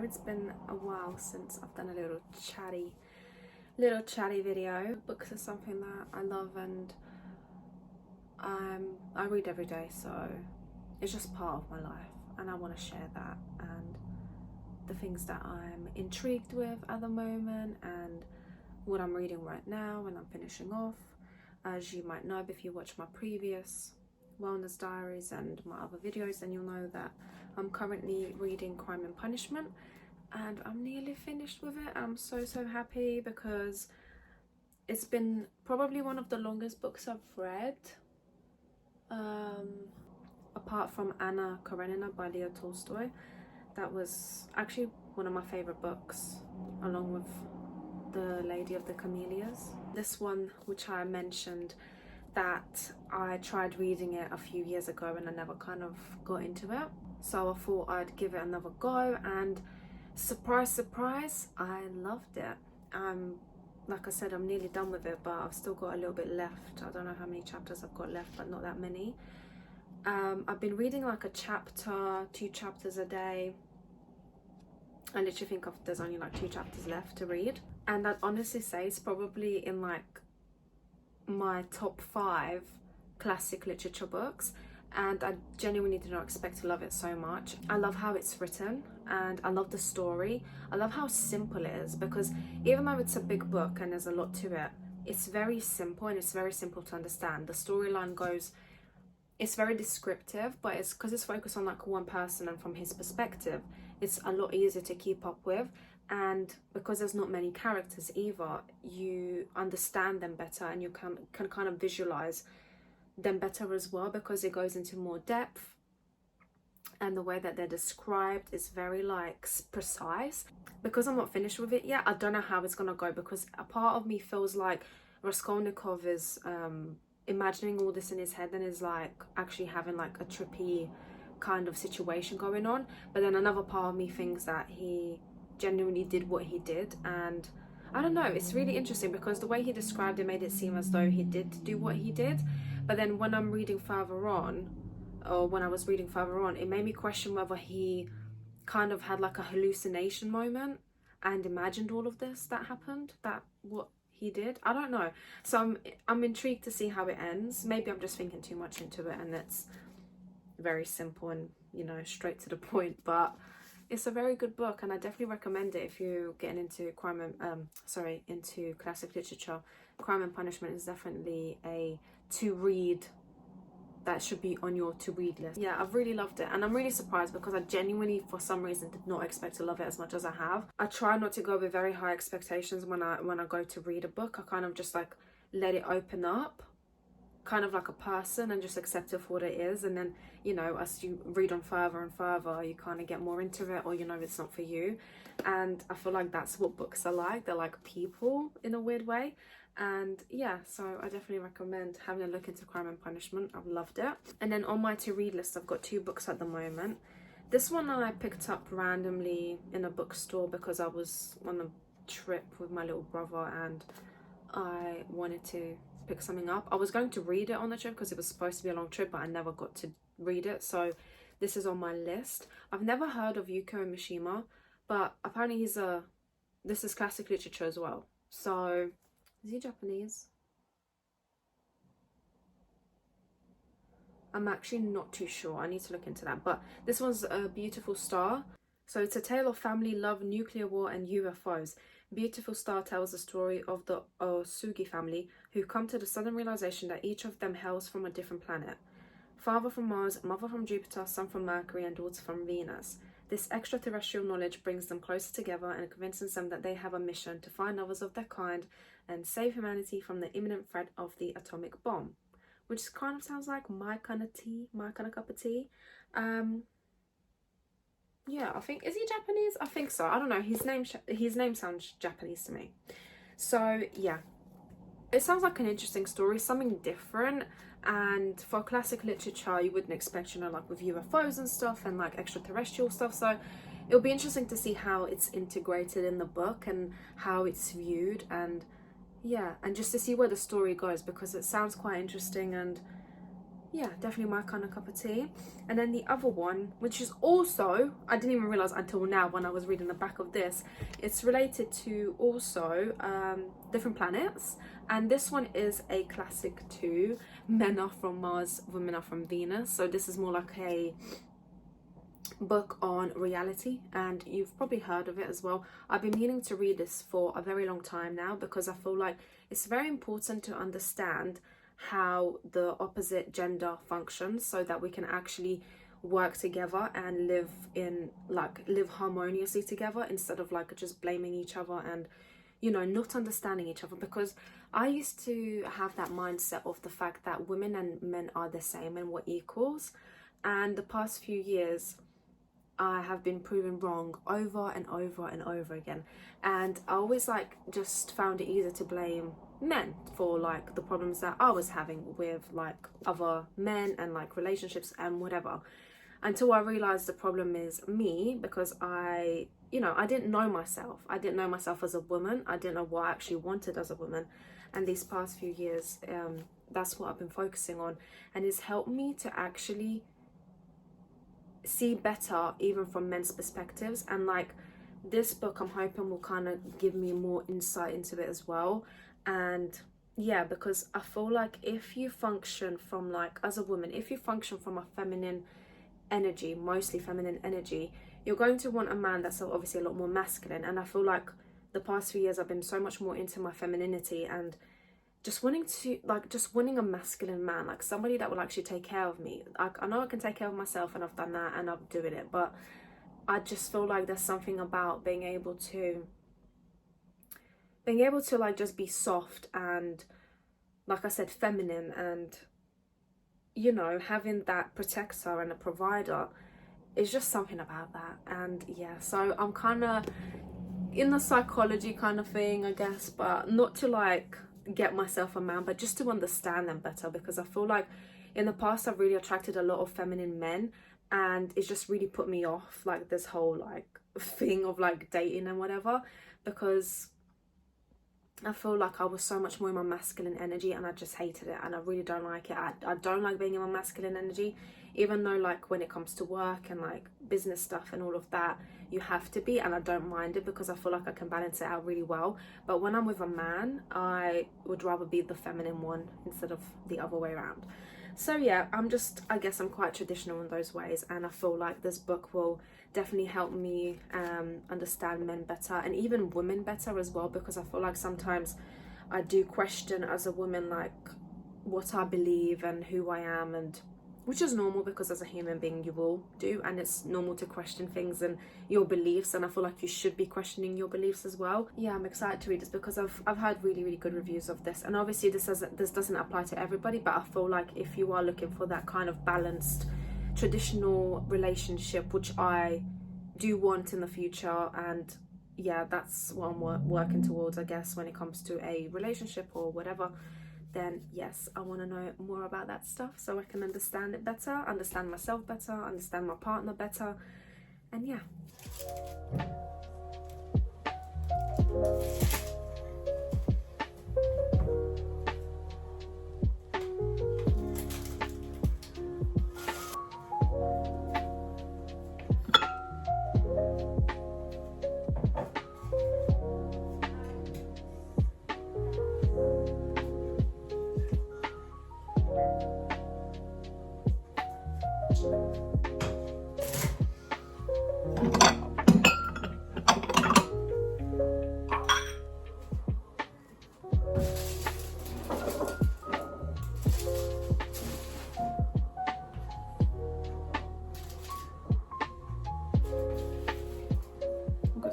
know it's been a while since I've done a little chatty video. Books are something that I love, and I read every day, so it's just part of my life, and I want to share that and the things that I'm intrigued with at the moment and what I'm reading right now and I'm finishing off. As you might know, if you watch my previous wellness diaries and my other videos, then you'll know that I'm currently reading Crime and Punishment, and I'm nearly finished with it. I'm so happy because it's been probably one of the longest books I've read, apart from Anna Karenina by Leo Tolstoy. That was actually one of my favorite books, along with The Lady of the Camellias. This one, which I mentioned that I tried reading it a few years ago and I never kind of got into it, so I thought I'd give it another go, and surprise I loved it. Like I said, I'm nearly done with it, but I've still got a little bit left. I don't know how many chapters I've got left, but not that many. I've been reading like a chapter, 2 chapters a day. I literally think there's only like 2 chapters left to read, and I'd honestly say it's probably in like my top 5 classic literature books, and I genuinely did not expect to love it so much. I love how it's written, and I love the story. I love how simple it is, because even though it's a big book and there's a lot to it, it's very simple, and it's very simple to understand. The storyline goes, it's very descriptive, but it's because it's focused on like one person and from his perspective, it's a lot easier to keep up with. And because there's not many characters either, you understand them better, and you can kind of visualize them better as well, because it goes into more depth, and the way that they're described is very like precise. Because I'm not finished with it yet, I don't know how it's gonna go, because a part of me feels like Raskolnikov is imagining all this in his head and is like actually having like a trippy kind of situation going on, but then another part of me thinks that he genuinely did what he did. And I don't know, it's really interesting because the way he described it made it seem as though he did do what he did, but then when I'm reading further on, or when I was reading further on, it made me question whether he kind of had like a hallucination moment and imagined all of this that happened, that what he did. I don't know, so I'm intrigued to see how it ends. Maybe I'm just thinking too much into it and it's very simple and, you know, straight to the point, but it's a very good book, and I definitely recommend it if you're getting into into classic literature. Crime and Punishment is definitely a to read that should be on your to read list. Yeah, I've really loved it, and I'm really surprised because I genuinely, for some reason, did not expect to love it as much as I have. I try not to go with very high expectations when I go to read a book. I kind of just like let it open up, kind of like a person, and just accept it for what it is. And then, you know, as you read on further and further, you kind of get more into it, or you know it's not for you. And I feel like that's what books are like. They're like people in a weird way. And yeah, so I definitely recommend having a look into Crime and Punishment. I've loved it. And then on my to read list, I've got 2 books at the moment. This one I picked up randomly in a bookstore because I was on a trip with my little brother and I wanted to pick something up. I was going to read it on the trip because it was supposed to be a long trip, but I never got to read it, so this is on my list. I've never heard of Yukio Mishima, but apparently this is classic literature as well. So is he Japanese? I'm actually not too sure. I need to look into that. But this one's A Beautiful Star. So it's a tale of family, love, nuclear war, and UFOs. Beautiful Star tells the story of the Osugi family, who come to the sudden realization that each of them hails from a different planet. Father from Mars, mother from Jupiter, son from Mercury, and daughter from Venus. This extraterrestrial knowledge brings them closer together and convinces them that they have a mission to find others of their kind and save humanity from the imminent threat of the atomic bomb. Which kind of sounds like my kind of tea, my kind of cup of tea. Yeah, I think, is he Japanese? I think so. I don't know. His name sounds Japanese to me. So yeah, it sounds like an interesting story, something different. And for classic literature, you wouldn't expect, you know, like with UFOs and stuff and like extraterrestrial stuff. So it'll be interesting to see how it's integrated in the book and how it's viewed, and yeah, and just to see where the story goes, because it sounds quite interesting. And yeah, definitely my kind of cup of tea. And then the other one, which is also, I didn't even realize until now when I was reading the back of this, it's related to also different planets. And this one is a classic too. Men are from Mars, women are from Venus. So this is more like a book on reality, and you've probably heard of it as well. I've been meaning to read this for a very long time now, because I feel like it's very important to understand how the opposite gender functions, so that we can actually work together and live harmoniously together, instead of like just blaming each other and, you know, not understanding each other. Because I used to have that mindset of the fact that women and men are the same and we're equals, and the past few years I have been proven wrong over and over and over again. And I always like just found it easier to blame men for like the problems that I was having with like other men and like relationships and whatever, until I realized the problem is me, because I didn't know myself. I didn't know myself as a woman. I didn't know what I actually wanted as a woman. And these past few years, that's what I've been focusing on, and it's helped me to actually see better even from men's perspectives. And like this book, I'm hoping will kind of give me more insight into it as well. And yeah, because I feel like if you function from like, as a woman, if you function from a feminine energy, mostly feminine energy, you're going to want a man that's obviously a lot more masculine. And I feel like the past few years I've been so much more into my femininity, and just wanting a masculine man, like somebody that will actually take care of me. I know I can take care of myself, and I've done that and I'm doing it, but I just feel like there's something about being able to like just be soft and, like I said, feminine, and, you know, having that protector and a provider is just something about that. And yeah, so I'm kind of in the psychology kind of thing, I guess, but not to like get myself a man, but just to understand them better, because I feel like in the past I've really attracted a lot of feminine men, and it's just really put me off like this whole like thing of like dating and whatever, because I feel like I was so much more in my masculine energy, and I just hated it, and I really don't like it. I don't like being in my masculine energy, even though like when it comes to work and like business stuff and all of that, you have to be, and I don't mind it because I feel like I can balance it out really well. But when I'm with a man, I would rather be the feminine one instead of the other way around. So yeah, I guess I'm quite traditional in those ways, and I feel like this book will definitely help me understand men better, and even women better as well, because I feel like sometimes I do question as a woman like what I believe and who I am, and which is normal, because as a human being you will do, and it's normal to question things and your beliefs, and I feel like you should be questioning your beliefs as well. Yeah, I'm excited to read this because I've heard really, really good reviews of this, and obviously this doesn't apply to everybody, but I feel like if you are looking for that kind of balanced traditional relationship, which I do want in the future, and yeah, that's what I'm working towards, I guess, when it comes to a relationship or whatever, then yes, I want to know more about that stuff so I can understand it better, understand myself better, understand my partner better, and yeah.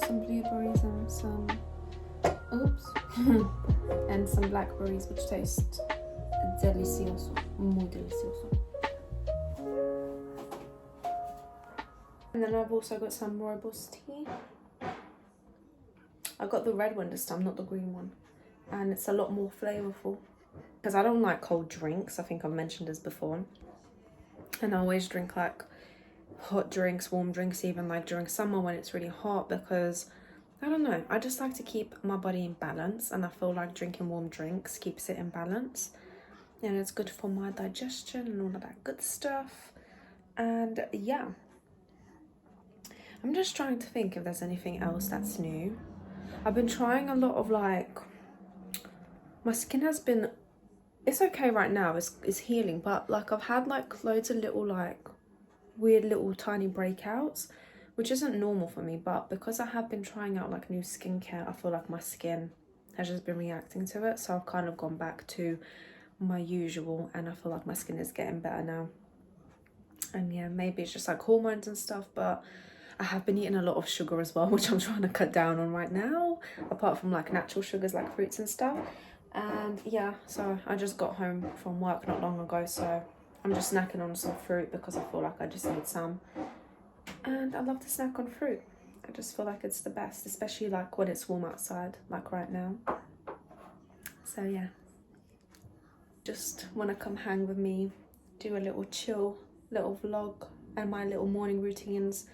Some blueberries and some and some blackberries, which taste delicioso, muy delicioso. And then I've also got some rooibos tea. I got the red one this time, not the green one, and it's a lot more flavorful, because I don't like cold drinks. I think I've mentioned this before, and I always drink like hot drinks, warm drinks, even like during summer when it's really hot, because I don't know, I just like to keep my body in balance, and I feel like drinking warm drinks keeps it in balance. and it's good for my digestion and all of that good stuff. And yeah, I'm just trying to think if there's anything else that's new. I've been trying a lot of like, my skin has been, it's okay right now, it's healing, but like I've had like loads of little like weird little tiny breakouts, which isn't normal for me, but because I have been trying out like new skincare, I feel like my skin has just been reacting to it, so I've kind of gone back to my usual, and I feel like my skin is getting better now. And yeah, maybe it's just like hormones and stuff, but I have been eating a lot of sugar as well, which I'm trying to cut down on right now, apart from like natural sugars like fruits and stuff. And yeah, so I just got home from work not long ago, so I'm just snacking on some fruit because I feel like I just need some. And I love to snack on fruit. I just feel like it's the best, especially like when it's warm outside, like right now. So yeah, just want to come hang with me, do a little chill little vlog and my little morning routines,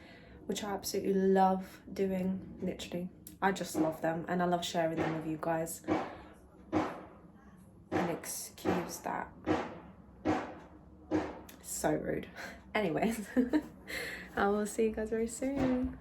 which I absolutely love doing. Literally, I just love them, and I love sharing them with you guys. And excuse that, so rude. Anyways, I will see you guys very soon.